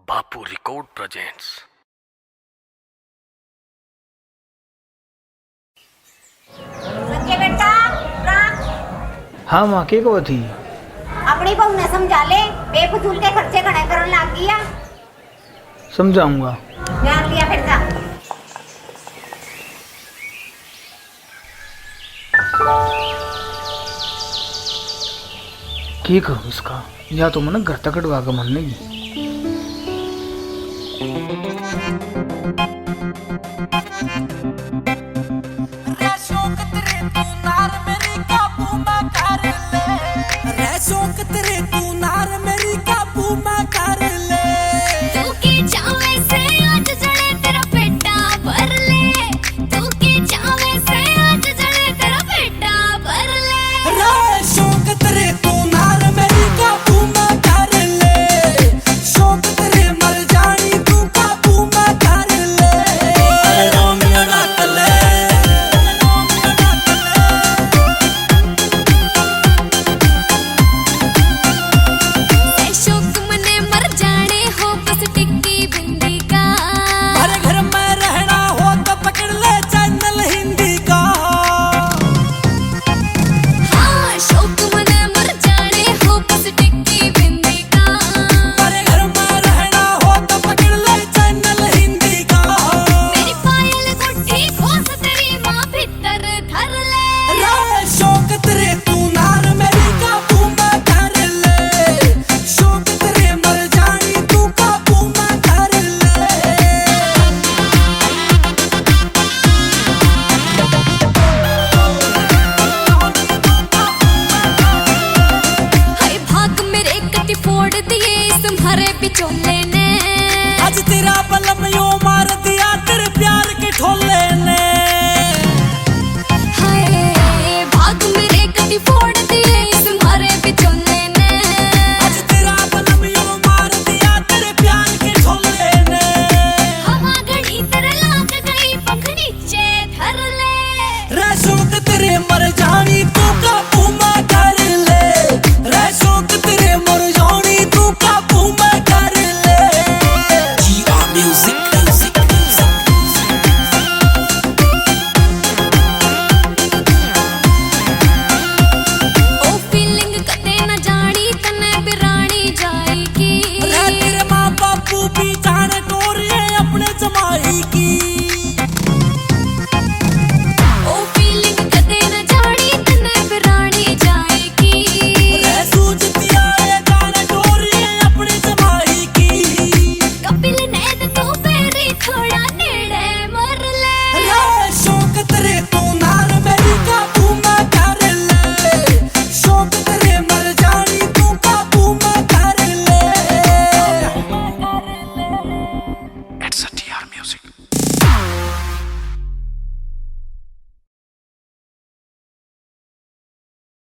बापू record presents. Sanjay बेटा हाँ माँ के को थी अपनी बहू ने समझा ले, बेफजूल के खर्चे घने करने लग गया। समझाऊंगा। ध्यान लिया फिर जा। की करूँ इसका, या तो मन घर तक कटवा के मन नहीं। फोड़ दिए तुम्हारे बिचौले ने, आज तेरा बलम यो मार दिया।